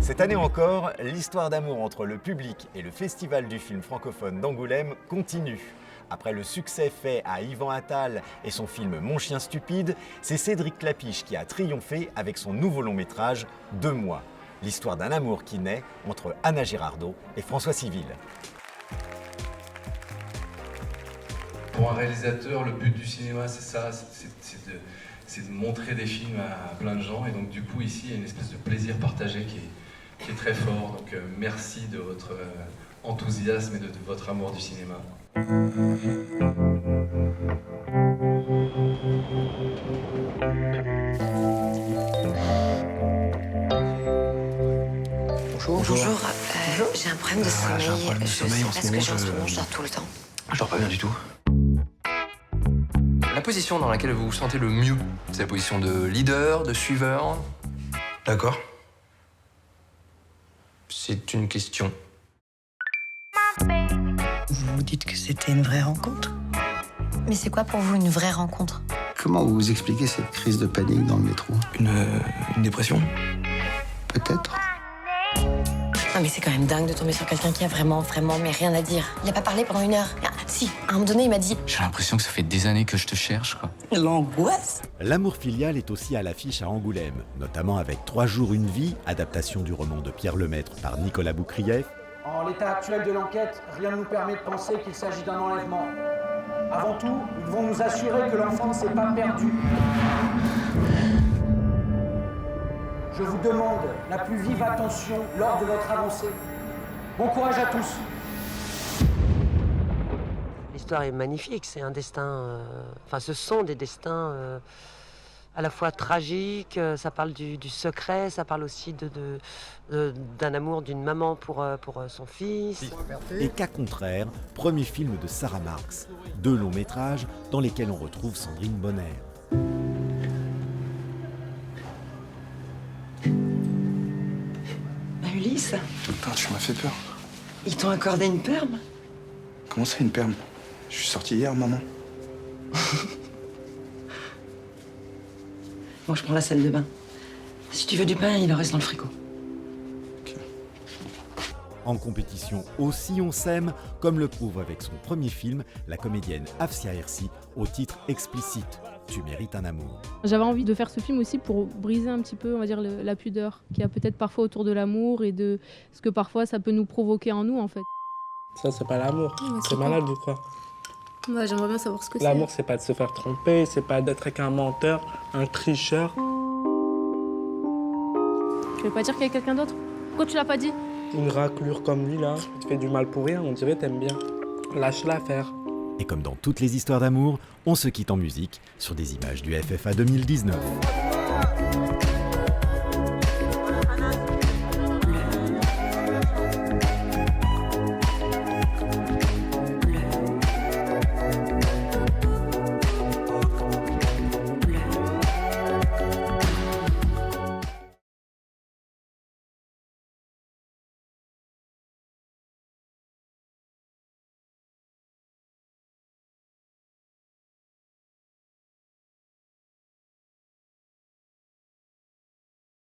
Cette année encore, l'histoire d'amour entre le public et le Festival du film francophone d'Angoulême continue. Après le succès fait à Yvan Attal et son film Mon chien stupide, c'est Cédric Clapiche qui a triomphé avec son nouveau long métrage 2 mois. L'histoire d'un amour qui naît entre Anna Girardot et François Civil. Pour un réalisateur, le but du cinéma, c'est ça, c'est de montrer des films à plein de gens. Et donc du coup, ici, il y a une espèce de plaisir partagé qui est très fort. Donc merci de votre enthousiasme et de votre amour du cinéma. Bonjour. J'ai un problème de sommeil. J'ai un problème de sommeil en ce moment. Je dors tout le temps. Je dors pas bien du tout. La position dans laquelle vous vous sentez le mieux, c'est la position de leader, de suiveur. D'accord. C'est une question. Vous vous dites que c'était une vraie rencontre? Mais c'est quoi pour vous une vraie rencontre? Comment vous expliquez cette crise de panique dans le métro? Une dépression? Peut-être. Non mais c'est quand même dingue de tomber sur quelqu'un qui a vraiment mais rien à dire. Il a pas parlé pendant 1 heure. Ah, si, à un moment donné, il m'a dit... J'ai l'impression que ça fait des années que je te cherche, quoi. L'angoisse. L'amour filial est aussi à l'affiche à Angoulême, notamment avec 3 jours, une vie, adaptation du roman de Pierre Lemaître par Nicolas Boukrieff. En l'état actuel de l'enquête, rien ne nous permet de penser qu'il s'agit d'un enlèvement. Avant tout, nous devons nous assurer que l'enfant ne s'est pas perdu. Je vous demande la plus vive attention lors de votre avancée. Bon courage à tous. L'histoire est magnifique, c'est un destin... ce sont des destins à la fois tragiques, ça parle du secret, ça parle aussi d'un amour d'une maman pour son fils. Et cas contraire, premier film de Sarah Marx, 2 longs métrages dans lesquels on retrouve Sandrine Bonner. Ulysse, Putain, tu m'as fait peur. ils t'ont accordé une perme? Comment ça, une perme? Je suis sorti hier, maman. Bon, je prends la salle de bain. Si tu veux du pain, il en reste dans le frigo. En compétition aussi on s'aime, comme le prouve avec son premier film, la comédienne Afsia Hersi, au titre explicite « Tu mérites un amour ». J'avais envie de faire ce film aussi pour briser un petit peu, on va dire, la pudeur qu'il y a peut-être parfois autour de l'amour et de ce que parfois ça peut nous provoquer en nous, en fait. Ça, c'est pas l'amour. C'est malade ou quoi? Ouais, j'aimerais bien savoir ce que c'est. L'amour, c'est pas de se faire tromper, c'est pas d'être avec un menteur, un tricheur. Tu veux pas dire qu'il y a quelqu'un d'autre? Pourquoi tu l'as pas dit? Une raclure comme lui, là, qui te fait du mal pour rien, on dirait t'aimes bien. Lâche-la faire. Et comme dans toutes les histoires d'amour, on se quitte en musique sur des images du FFA 2019.